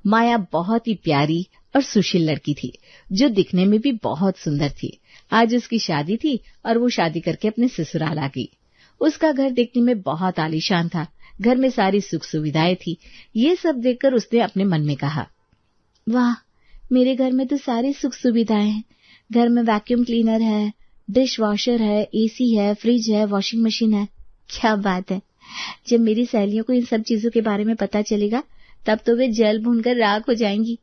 माया बहुत ही प्यारी और सुशील लड़की थी, जो दिखने में भी बहुत सुंदर थी। आज उसकी शादी थी और वो शादी करके अपने ससुराल आ गई। उसका घर देखने में बहुत आलीशान था। घर में सारी सुख सुविधाएं थी। ये सब देखकर उसने अपने मन में कहा, वाह, मेरे घर में तो सारी सुख सुविधाएं हैं। घर में वैक्यूम क्लीनर है, डिश वॉशर है, एसी है, फ्रिज है, वॉशिंग मशीन है। क्या बात है। जब मेरी सहेलियों को इन सब चीजों के बारे में पता चलेगा, तब तो वे जल भूनकर राख हो जाएंगी।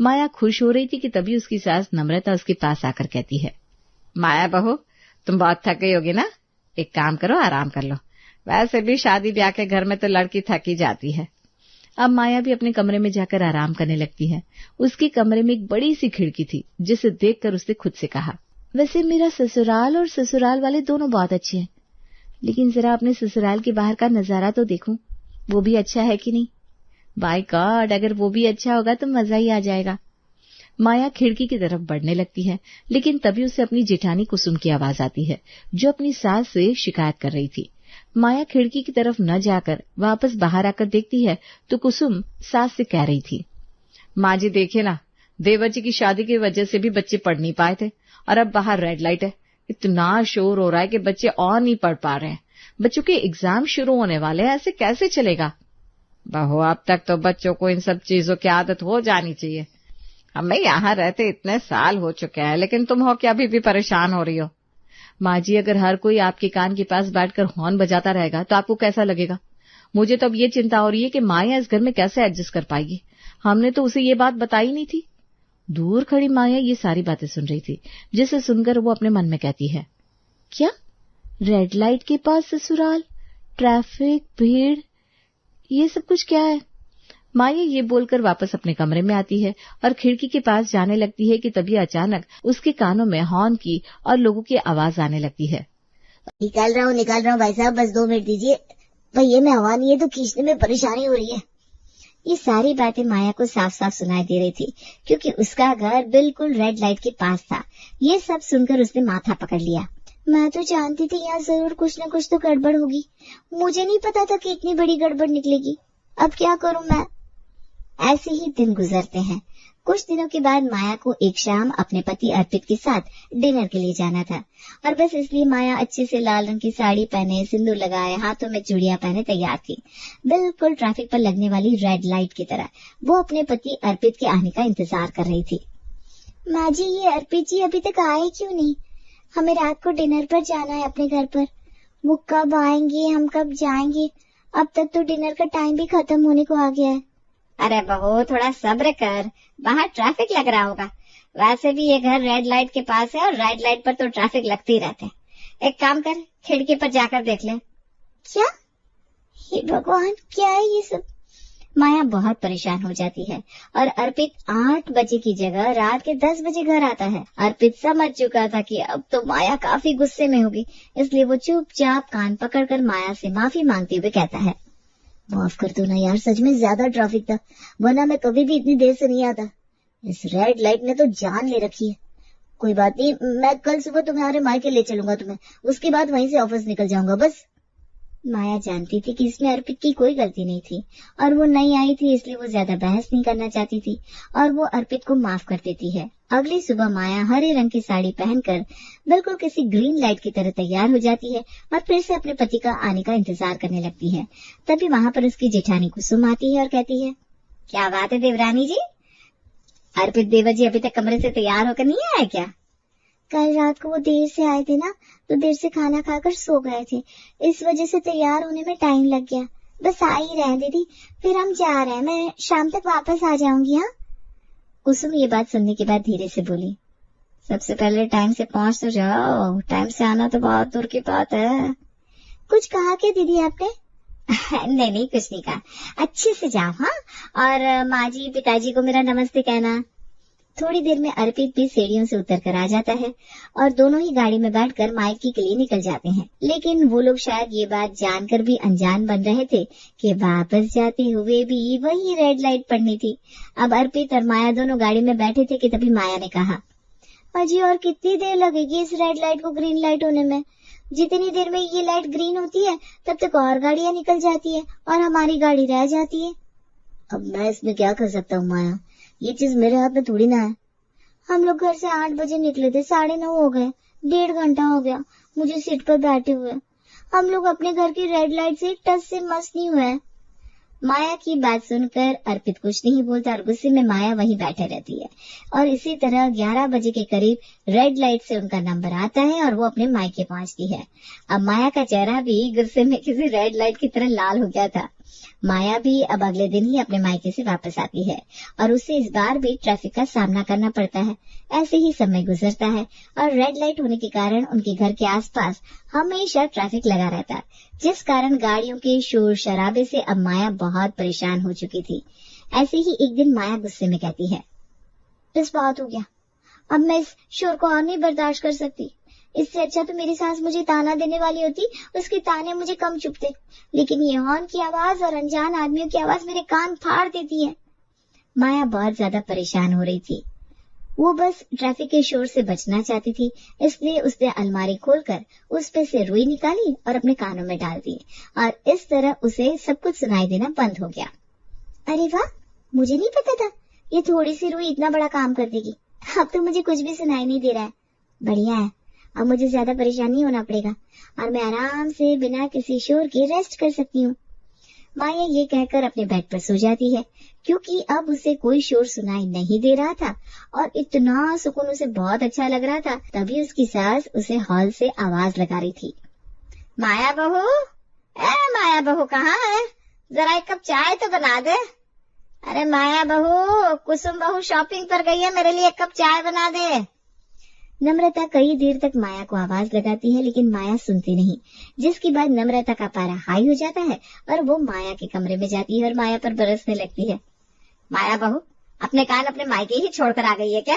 माया खुश हो रही थी कि तभी उसकी सास नम्रता उसके पास आकर कहती है, माया बहू, तुम बहुत थक गई होगी ना, एक काम करो, आराम कर लो। वैसे भी शादी ब्याह के घर में तो लड़की थकी जाती है। अब माया भी अपने कमरे में जाकर आराम करने लगती है। उसके कमरे में एक बड़ी सी खिड़की थी, जिसे देखकर उसने खुद से कहा, वैसे मेरा ससुराल और ससुराल वाले दोनों बहुत अच्छे हैं, लेकिन जरा अपने ससुराल के बाहर का नजारा तो देखूं, वो भी अच्छा है कि नहीं। बाय गॉड, अगर वो भी अच्छा होगा तो मजा ही आ जाएगा। माया खिड़की की तरफ बढ़ने लगती है, लेकिन तभी उसे अपनी जेठानी कुसुम की आवाज आती है, जो अपनी सास से शिकायत कर रही थी। माया खिड़की की तरफ न जाकर वापस बाहर आकर देखती है तो कुसुम सास से कह रही थी, माँ जी देखिए ना, देवर जी की शादी की वजह से भी बच्चे पढ़ नहीं पाए थे और अब बाहर रेड लाइट है। इतना शोर हो रहा है कि बच्चे और नहीं पढ़ पा रहे हैं। बच्चों के एग्जाम शुरू होने वाले हैं, ऐसे कैसे चलेगा। बहू, अब तक तो बच्चों को इन सब चीजों की आदत हो जानी चाहिए। हमें यहाँ रहते इतने साल हो चुके हैं, लेकिन तुम हो कि अभी भी परेशान हो रही हो। माँ जी, अगर हर कोई आपके कान के पास बैठकर हॉर्न बजाता रहेगा तो आपको कैसा लगेगा। मुझे तो अब ये चिंता हो रही है कि माया इस घर में कैसे एडजस्ट कर पाएगी। हमने तो उसे ये बात बताई नहीं थी। दूर खड़ी माया ये सारी बातें सुन रही थी, जिसे सुनकर वो अपने मन में कहती है, क्या रेड लाइट के पास ससुराल, ट्रैफिक, भीड़, ये सब कुछ क्या है। माया ये बोलकर वापस अपने कमरे में आती है और खिड़की के पास जाने लगती है कि तभी अचानक उसके कानों में हॉर्न की और लोगों की आवाज आने लगती है। निकाल रहा हूँ भाई साहब, बस 2 मिनट दीजिए। पहिए में हवा नहीं है तो खींचने में परेशानी हो रही है। ये सारी बातें माया को साफ साफ सुनाई दे रही थी, क्योंकि उसका घर बिल्कुल रेड लाइट के पास था। ये सब सुनकर उसने माथा पकड़ लिया। मैं तो जानती थी यहाँ जरूर कुछ न कुछ तो गड़बड़ होगी। मुझे नहीं पता था कि इतनी बड़ी गड़बड़ निकलेगी। अब क्या करूँ मैं। ऐसे ही दिन गुजरते हैं। कुछ दिनों के बाद माया को एक शाम अपने पति अर्पित के साथ डिनर के लिए जाना था, और बस इसलिए माया अच्छे से लाल रंग की साड़ी पहने, सिंदूर लगाए, हाथों में चूड़ियां पहने तैयार थी। बिल्कुल ट्रैफिक पर लगने वाली रेड लाइट की तरह वो अपने पति अर्पित के आने का इंतजार कर रही थी। माँ जी, ये अर्पित जी अभी तक आए क्यों नहीं। हमें रात को डिनर पर जाना है अपने घर पर। वो कब आएंगे, हम कब जाएंगे। अब तक तो डिनर का टाइम भी खत्म होने को आ गया है। अरे बहू, थोड़ा सब्र कर, बाहर ट्रैफिक लग रहा होगा। वैसे भी ये घर रेड लाइट के पास है और रेड लाइट पर तो ट्रैफिक लगते ही रहते हैं। एक काम कर, खिड़की पर जाकर देख ले। क्या? हे भगवान, क्या है ये सब। माया बहुत परेशान हो जाती है और अर्पित 8 बजे की जगह रात के 10 बजे घर आता है। अर्पित समझ चुका था कि अब तो माया काफी गुस्से में होगी, इसलिए वो चुपचाप कान पकड़कर माया से माफी मांगते हुए कहता है, माफ कर दो ना यार, सच में ज्यादा ट्रैफिक था, वरना मैं कभी भी इतनी देर से नहीं आता। इस रेड लाइट ने तो जान ले रखी है। कोई बात नहीं, मैं कल सुबह तुम्हारे मायके ले चलूंगा तुम्हें, उसके बाद वहीं से ऑफिस निकल जाऊंगा बस। माया जानती थी कि इसमें अर्पित की कोई गलती नहीं थी और वो नई आई थी, इसलिए वो ज्यादा बहस नहीं करना चाहती थी और वो अर्पित को माफ कर देती है। अगली सुबह माया हरे रंग की साड़ी पहनकर बिल्कुल किसी ग्रीन लाइट की तरह तैयार हो जाती है और फिर से अपने पति का आने का इंतजार करने लगती है। तभी वहां पर उसकी जेठानी कुसुम आती है और कहती है, क्या बात है देवरानी जी, अर्पित देवर जी अभी तक कमरे से तैयार होकर नहीं आए क्या? कल रात को वो देर से आए थे ना, तो देर से खाना खाकर सो गए थे, इस वजह से तैयार होने में टाइम लग गया। बस आ ही रहे दीदी, फिर हम जा रहे हैं, मैं शाम तक वापस आ जाऊंगी। हाँ। कुसुम ये बात सुनने के बाद धीरे से बोली, सबसे पहले टाइम से पहुंच तो जाओ, टाइम से आना तो बहुत दूर की बात है। कुछ कहा क्या दीदी आपने? नहीं कुछ नहीं कहा, अच्छे से जाओ। हाँ, और माँ जी पिताजी को मेरा नमस्ते कहना। थोड़ी देर में अर्पित भी सीढ़ियों से उतर कर आ जाता है और दोनों ही गाड़ी में बैठकर मायके के लिए निकल जाते हैं। लेकिन वो लोग शायद ये बात जानकर भी अनजान बन रहे थे कि वापस जाते हुए भी वही रेड लाइट पड़नी थी। अब अर्पित और माया दोनों गाड़ी में बैठे थे कि तभी माया ने कहा, अजी और कितनी देर लगेगी इस रेड लाइट को ग्रीन लाइट होने में? जितनी देर में ये लाइट ग्रीन होती है तब तक और गाड़ियां निकल जाती है और हमारी गाड़ी रह जाती है। अब मैं इसमें क्या कर सकता हूँ माया, ये चीज मेरे हाथ में थोड़ी ना है। हम लोग घर से 8 बजे निकले थे, 9:30 हो गए, 1.5 घंटा हो गया मुझे सीट पर बैठे हुए। हम लोग अपने घर की रेड लाइट से टच से मस नहीं हुए। माया की बात सुनकर अर्पित कुछ नहीं बोलता और गुस्से में माया वहीं बैठे रहती है। और इसी तरह 11 बजे के करीब रेड लाइट से उनका नंबर आता है और वो अपने मायके पहुंचती है। अब माया का चेहरा भी गुस्से में किसी रेड लाइट की तरह लाल हो गया था। माया भी अब अगले दिन ही अपने मायके से वापस आती है और उसे इस बार भी ट्रैफिक का सामना करना पड़ता है। ऐसे ही समय गुजरता है और रेड लाइट होने के कारण उनके घर के आसपास हमेशा ट्रैफिक लगा रहता है, जिस कारण गाड़ियों के शोर शराबे से अब माया बहुत परेशान हो चुकी थी। ऐसे ही एक दिन माया गुस्से में कहती है, बस बहुत हो गया, अब मैं इस शोर को और नहीं बर्दाश्त कर सकती। इससे अच्छा तो मेरी सास मुझे ताना देने वाली होती, उसके ताने मुझे कम चुभते, लेकिन ये हॉर्न की आवाज और अनजान आदमियों की आवाज मेरे कान फाड़ देती है। माया बहुत ज्यादा परेशान हो रही थी। वो बस ट्रैफिक के शोर से बचना चाहती थी, इसलिए उसने अलमारी खोलकर उस पे से रुई निकाली और अपने कानों में डाल दी और इस तरह उसे सब कुछ सुनाई देना बंद हो गया। अरे वाह, मुझे नहीं पता था ये थोड़ी सी रुई इतना बड़ा काम कर देगी। अब तो मुझे कुछ भी सुनाई नहीं दे रहा है। बढ़िया है, अब मुझे ज्यादा परेशान नहीं होना पड़ेगा और मैं आराम से बिना किसी शोर के रेस्ट कर सकती हूँ। माया ये कहकर अपने बेड पर सो जाती है, क्योंकि अब उसे कोई शोर सुनाई नहीं दे रहा था और इतना सुकून उसे बहुत अच्छा लग रहा था। तभी उसकी सास उसे हॉल से आवाज लगा रही थी, माया बहू, माया बहू कहाँ है? जरा एक कप चाय तो बना दे। अरे माया बहू, कुसुम बहू शॉपिंग पर गई है, मेरे लिए एक कप चाय बना दे। नम्रता कई देर तक माया को आवाज लगाती है, लेकिन माया सुनती नहीं, जिसके बाद नम्रता का पारा हाई हो जाता है और वो माया के कमरे में जाती है और माया पर बरसने लगती है। माया बहू, अपने कान अपने मायके ही छोड़कर आ गई है क्या?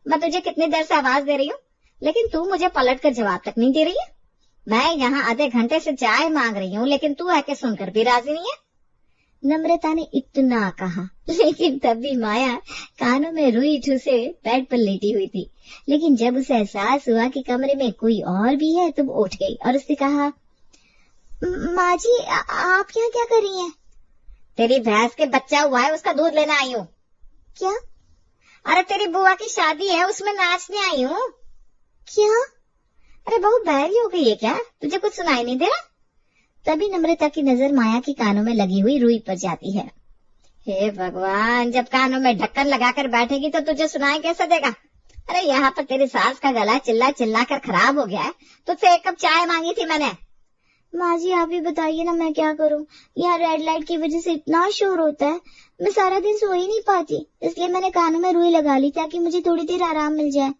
मैं तुझे कितनी देर से आवाज दे रही हूँ, लेकिन तू मुझे पलट कर जवाब तक नहीं दे रही है। मैं यहाँ आधे घंटे से चाय मांग रही हूँ, लेकिन तू आके सुनकर भी राजी नहीं है। नम्रता ने इतना कहा, लेकिन तब भी माया कानों में रुई ठूसे बेड पर लेटी हुई थी। लेकिन जब उसे एहसास हुआ कि कमरे में कोई और भी है तो वो उठ गई और उसने कहा, माँ जी, आप यहाँ क्या कर रही हैं? तेरी भैंस के बच्चा हुआ है, उसका दूध लेना आई हूँ। क्या? अरे तेरी बुआ की शादी है, उसमें नाचने आई हूँ। क्या? अरे बहुत बहरी हो गई है क्या? तुझे कुछ सुनाई नहीं दे रहा? तभी नम्रता की नजर माया के कानों में लगी हुई रुई पर जाती है। हे भगवान, जब कानों में ढक्कन लगाकर बैठेगी तो तुझे सुनाई कैसे देगा? अरे यहाँ पर तेरी सास का गला चिल्ला चिल्ला कर खराब हो गया है, तुझसे एक कप चाय मांगी थी मैंने। माँ जी, आप ही बताइए ना, मैं क्या करूँ? यहाँ रेड लाइट की वजह से इतना शोर होता है, मैं सारा दिन सो ही नहीं पाती, इसलिए मैंने कानों में रुई लगा ली ताकि मुझे थोड़ी देर आराम मिल जाए।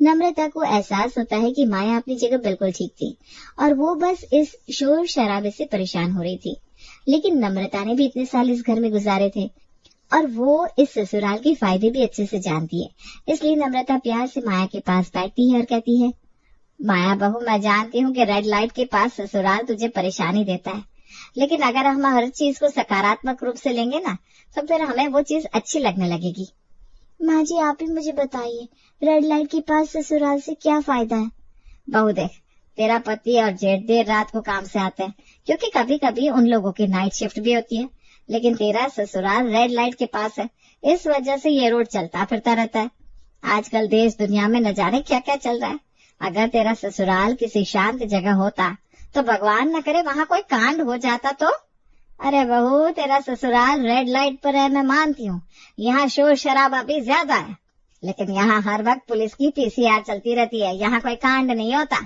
नम्रता को एहसास होता है कि माया अपनी जगह बिल्कुल ठीक थी और वो बस इस शोर शराबे से परेशान हो रही थी। लेकिन नम्रता ने भी इतने साल इस घर में गुजारे थे और वो इस ससुराल के फायदे भी अच्छे से जानती है, इसलिए नम्रता प्यार से माया के पास बैठती है और कहती है, माया बहू, मैं जानती हूँ कि रेड लाइट के पास ससुराल तुझे परेशानी देता है, लेकिन अगर हम हर चीज को सकारात्मक रूप से लेंगे ना, तो फिर हमें वो चीज अच्छी लगने लगेगी। माँ जी, आप ही मुझे बताइए, रेड लाइट के पास ससुराल से क्या फायदा है? बहू देख, तेरा पति और जेठ देर रात को काम से आते हैं, क्योंकि कभी कभी उन लोगों की नाइट शिफ्ट भी होती है, लेकिन तेरा ससुराल रेड लाइट के पास है, इस वजह से ये रोड चलता फिरता रहता है। आजकल देश दुनिया में न जाने क्या क्या चल रहा है। अगर तेरा ससुराल किसी शांत जगह होता तो भगवान न करे वहाँ कोई कांड हो जाता तो। अरे बहू, तेरा ससुराल रेड लाइट पर है, मैं मानती हूँ, यहाँ शोर शराबा भी ज्यादा है, लेकिन यहाँ हर वक्त पुलिस की पीसीआर चलती रहती है, यहाँ कोई कांड नहीं होता।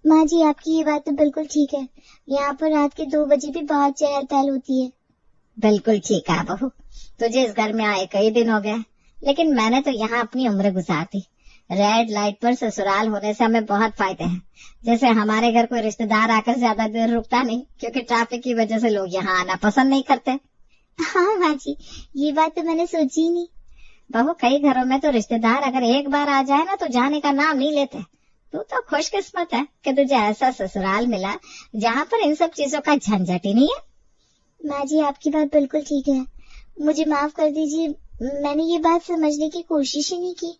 माँ जी, आपकी ये बात तो बिल्कुल ठीक है, यहाँ पर रात के 2 बजे भी बहुत चहल पहल होती है। बिल्कुल ठीक है बहू, तुझे इस घर में आए कई दिन हो गए, लेकिन मैंने तो यहाँ अपनी उम्र गुजार दी। रेड लाइट पर ससुराल होने से हमें बहुत फायदे हैं। जैसे हमारे घर कोई रिश्तेदार आकर ज्यादा देर रुकता नहीं, क्योंकि ट्रैफिक की वजह से लोग यहाँ आना पसंद नहीं करते। हाँ माँ जी, ये बात तो मैंने सोची ही नहीं। बहू, कई घरों में तो रिश्तेदार अगर एक बार आ जाए ना तो जाने का नाम नहीं लेते। तू तो खुशकिस्मत है कि तुझे ऐसा ससुराल मिला जहाँ पर इन सब चीजों का झंझट ही नहीं है। माँ जी, आपकी बात बिल्कुल ठीक है, मुझे माफ कर दीजिए, मैंने ये बात समझने की कोशिश ही नहीं की।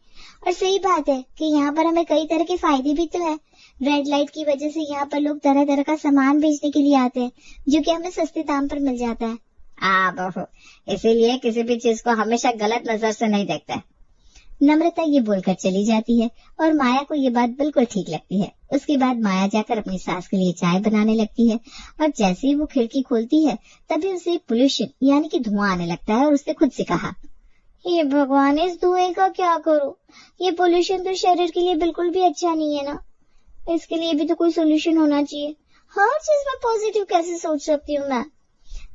और सही बात है कि यहाँ पर हमें कई तरह के फायदे भी तो है। रेड लाइट की वजह से यहाँ पर लोग तरह तरह का सामान बेचने के लिए आते हैं, जो कि हमें सस्ते दाम पर मिल जाता है। बहू, इसीलिए किसी भी चीज को हमेशा गलत नजर से नहीं देखते। नम्रता ये बोलकर चली जाती है और माया को ये बात बिल्कुल ठीक लगती है। उसके बाद माया जाकर अपनी सास के लिए चाय बनाने लगती है और जैसे ही वो खिड़की खोलती है तभी उसे पोल्यूशन यानी कि धुआं आने लगता है और उसने खुद से कहा, ये भगवान, इस धुएं का क्या करूं? ये पोल्यूशन तो शरीर के लिए बिल्कुल भी अच्छा नहीं है ना। इसके लिए भी तो कोई सोल्यूशन होना चाहिए। हर चीज में पॉजिटिव कैसे सोच सकती हूँ मैं?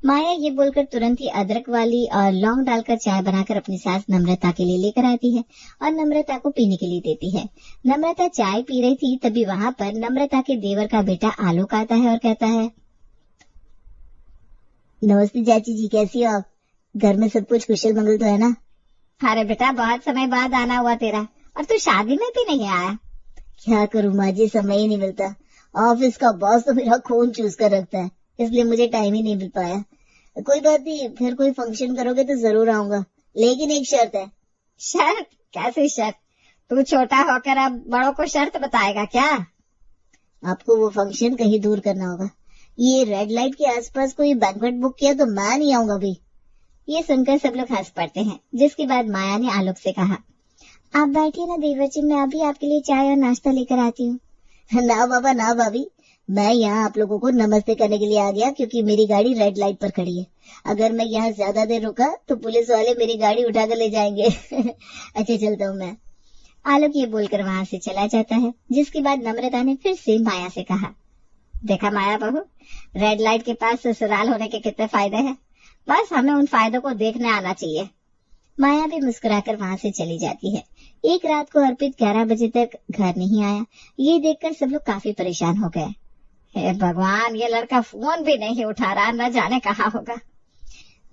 माया ये बोलकर तुरंत ही अदरक वाली और लौंग डालकर चाय बनाकर अपनी सास नम्रता के लिए लेकर आती है और नम्रता को पीने के लिए देती है। नम्रता चाय पी रही थी तभी वहाँ पर नम्रता के देवर का बेटा आलोक आता है और कहता है, नमस्ते चाची जी, कैसी हो आप? घर में सब कुछ कुशल मंगल तो है ना? अरे बेटा, बहुत समय बाद आना हुआ तेरा, और तू शादी में भी नहीं आया। क्या करूँ माँ जी, समय ही नहीं मिलता। ऑफिस का बॉस तो मेरा खून चूस कर रखता है, इसलिए मुझे टाइम ही नहीं मिल पाया। कोई बात नहीं, फिर कोई फंक्शन करोगे तो जरूर आऊंगा, लेकिन एक शर्त है। शर्त? कैसी शर्त? तू छोटा होकर अब बड़ों को शर्त बताएगा क्या? आपको वो फंक्शन कहीं दूर करना होगा। ये रेड लाइट के आसपास कोई बैंक्वेट बुक किया तो मैं नहीं आऊंगा भी। ये सुनकर सब लोग हंस पड़ते हैं, जिसके बाद माया ने आलोक से कहा, आप बैठिए ना देवर जी, मैं अभी आपके लिए चाय और नाश्ता लेकर आती हूँ। ना बाबा ना भाभी, मैं यहाँ आप लोगों को नमस्ते करने के लिए आ गया क्योंकि मेरी गाड़ी रेड लाइट पर खड़ी है। अगर मैं यहाँ ज्यादा देर रुका तो पुलिस वाले मेरी गाड़ी उठाकर ले जाएंगे। अच्छा चलता हूँ मैं। आलोक ये बोलकर वहाँ से चला जाता है, जिसके बाद नम्रता ने फिर से माया से कहा, देखा माया बहू, रेड लाइट के पास ससुराल होने के कितने फायदे हैं, बस हमें उन फायदों को देखने आना चाहिए। माया भी मुस्कुराकर वहाँ से चली जाती है। एक रात को अर्पित 11 बजे तक घर नहीं आया। ये देखकर सब लोग काफी परेशान हो गए। हे भगवान, ये लड़का फोन भी नहीं उठा रहा, न जाने कहाँ होगा।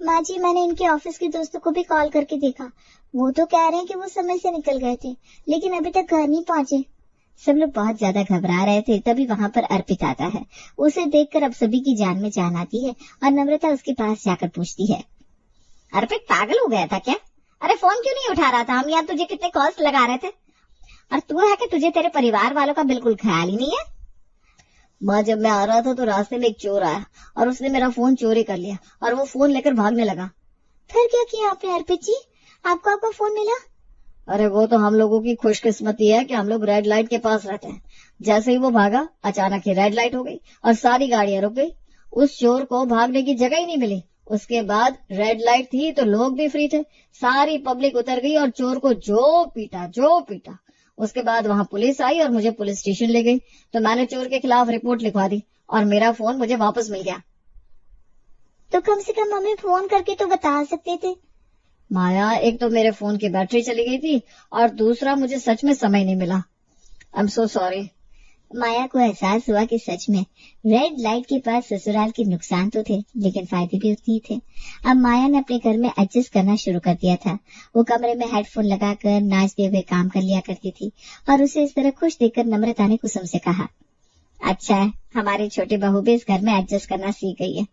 माँ जी, मैंने इनके ऑफिस के दोस्तों को भी कॉल करके देखा, वो तो कह रहे हैं कि वो समय से निकल गए थे, लेकिन अभी तक घर नहीं पहुँचे। सब लोग बहुत ज्यादा घबरा रहे थे, तभी वहाँ पर अर्पित आता है। उसे देखकर अब सभी की जान में जान आती है और नम्रता उसके पास जाकर पूछती है, अर्पित पागल हो गया था क्या? अरे फोन क्यों नहीं उठा रहा था? हम यहाँ तुझे कितने कॉल्स लगा रहे थे, और तू है कि तुझे तेरे परिवार वालों का बिल्कुल ख्याल ही नहीं है। माँ, जब मैं आ रहा था तो रास्ते में एक चोर आया और उसने मेरा फोन चोरी कर लिया और वो फोन लेकर भागने लगा। फिर क्या किया आपने अर्पित जी? आपको आपका फोन मिला? अरे वो तो हम लोगों की खुशकिस्मती है कि हम लोग रेड लाइट के पास रहते हैं। जैसे ही वो भागा, अचानक ही रेड लाइट हो गई और सारी गाड़ियां रुक गई। उस चोर को भागने की जगह ही नहीं मिली। उसके बाद रेड लाइट थी तो लोग भी फ्री थे, सारी पब्लिक उतर गई और चोर को जो पीटा। उसके बाद वहाँ पुलिस आई और मुझे पुलिस स्टेशन ले गई, तो मैंने चोर के खिलाफ रिपोर्ट लिखवा दी और मेरा फोन मुझे वापस मिल गया। तो कम से कम हमें फोन करके तो बता सकते थे। माया, एक तो मेरे फोन की बैटरी चली गई थी और दूसरा मुझे सच में समय नहीं मिला। I am so sorry. माया को एहसास हुआ कि सच में रेड लाइट के पास ससुराल के नुकसान तो थे, लेकिन फायदे भी उतने ही थे। अब माया ने अपने घर में एडजस्ट करना शुरू कर दिया था। वो कमरे में हेडफोन लगाकर नाचते हुए काम कर लिया करती थी और उसे इस तरह खुश देखकर नम्रता ने कुसुम से कहा, अच्छा है, हमारी छोटी बहू भी इस घर में एडजस्ट करना सीख गई है।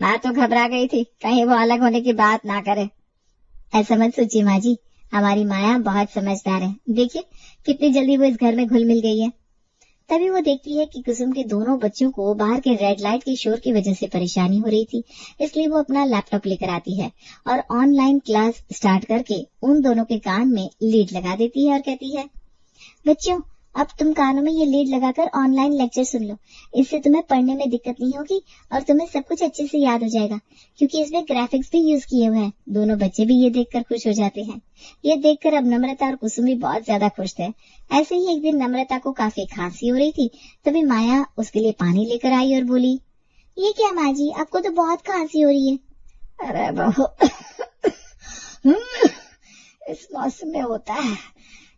मैं तो घबरा गई थी कहीं वो अलग होने की बात ना करे। ऐसा मत सोचिए माँ जी, हमारी माया बहुत समझदार है। देखिए कितनी जल्दी वो इस घर में घुल मिल गई है। तभी वो देखती है कि कुसुम के दोनों बच्चों को बाहर के रेड लाइट के शोर की वजह से परेशानी हो रही थी, इसलिए वो अपना लैपटॉप लेकर आती है और ऑनलाइन क्लास स्टार्ट करके उन दोनों के कान में लीड लगा देती है और कहती है, बच्चों अब तुम कानों में ये लीड लगाकर ऑनलाइन लेक्चर सुन लो। इससे तुम्हें पढ़ने में दिक्कत नहीं होगी और तुम्हें सब कुछ अच्छे से याद हो जाएगा, क्योंकि इसमें ग्राफिक्स भी यूज किए हुए हैं। दोनों बच्चे भी ये देखकर खुश हो जाते हैं। ये देखकर अब नम्रता और कुसुम भी बहुत ज्यादा खुश थे। ऐसे ही एक दिन नम्रता को काफी खांसी हो रही थी, तभी माया उसके लिए पानी लेकर आई और बोली, ये क्या माँ जी, आपको तो बहुत खांसी हो रही है। अरे बहू, इस मौसम में होता है,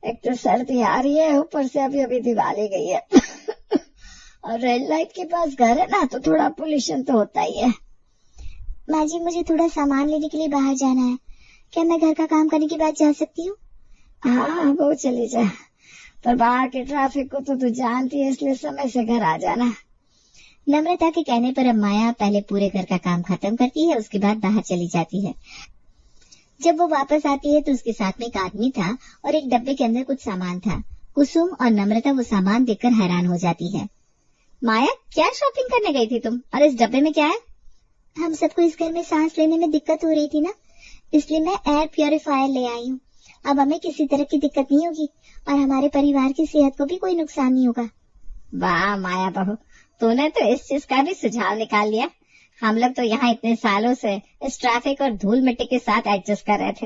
एक तो सर्दी आ रही है, ऊपर से अभी दिवाली गई है और रेड लाइट के पास घर है ना, तो थोड़ा पोल्यूशन तो होता ही है। माँ जी, मुझे थोड़ा सामान लेने के लिए बाहर जाना है, क्या मैं घर का काम करने के बाद जा सकती हूँ? हाँ वो चली जा, पर बाहर के ट्रैफिक को तो तू जानती है, इसलिए समय से घर आ जाना। नम्रता के कहने पर अब माया पहले पूरे घर का काम खत्म करती है, उसके बाद बाहर चली जाती है। जब वो वापस आती है तो उसके साथ में एक आदमी था और एक डब्बे के अंदर कुछ सामान था। कुसुम और नम्रता वो सामान देखकर हैरान हो जाती है। माया, क्या शॉपिंग करने गई थी तुम, और इस डब्बे में क्या है? हम सबको इस घर में सांस लेने में दिक्कत हो रही थी ना, इसलिए मैं एयर प्योरीफायर ले आई हूँ। अब हमें किसी तरह की दिक्कत नहीं होगी और हमारे परिवार की सेहत को भी कोई नुकसान नहीं होगा। वाह माया बहू, तूने तो इस चीज का भी सुझाव निकाल लिया। हम लोग तो यहाँ इतने सालों से इस ट्रैफिक और धूल मिट्टी के साथ एडजस्ट कर रहे थे,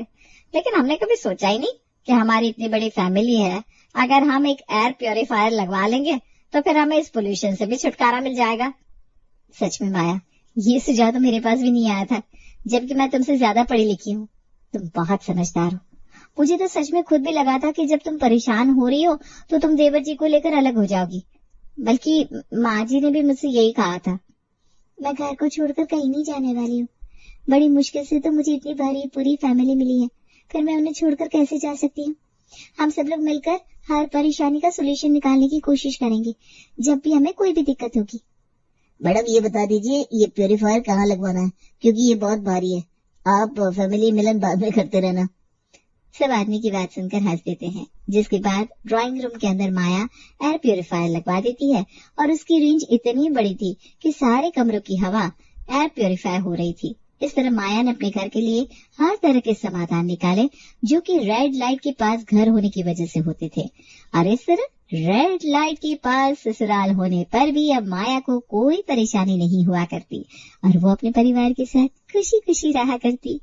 लेकिन हमने कभी सोचा ही नहीं कि हमारी इतनी बड़ी फैमिली है, अगर हम एक एयर प्योरीफायर लगवा लेंगे तो फिर हमें इस पोल्यूशन से भी छुटकारा मिल जाएगा। सच में माया, ये सुझाव तो मेरे पास भी नहीं आया था, जबकि मैं तुमसे ज्यादा पढ़ी लिखी हूँ। तुम बहुत समझदार हो। मुझे तो सच में खुद भी लगा था कि जब तुम परेशान हो रही हो तो तुम देवर जी को लेकर अलग हो जाओगी, बल्कि माँ जी ने भी मुझसे यही कहा था। मैं घर को छोड़कर कहीं नहीं जाने वाली हूँ। बड़ी मुश्किल से तो मुझे इतनी भरी पूरी फैमिली मिली है, फिर मैं उन्हें छोड़कर कैसे जा सकती हूँ। हम सब लोग मिलकर हर परेशानी का सोल्यूशन निकालने की कोशिश करेंगे जब भी हमें कोई भी दिक्कत होगी। मैडम ये बता दीजिए, ये प्योरीफायर कहाँ लगवाना है, क्योंकि ये बहुत भारी है। आप फैमिली मिलन बाद में करते रहना। सब आदमी की बात सुनकर हंस देते हैं, जिसके बाद ड्राइंग रूम के अंदर माया एयर प्योरीफायर लगवा देती है और उसकी रेंज इतनी बड़ी थी कि सारे कमरों की हवा एयर प्योरीफायर हो रही थी। इस तरह माया ने अपने घर के लिए हर तरह के समाधान निकाले जो कि रेड लाइट के पास घर होने की वजह से होते थे, और इस तरह रेड लाइट के पास ससुराल होने पर भी अब माया को कोई परेशानी नहीं हुआ करती और वो अपने परिवार के साथ खुशी खुशी रहा करती।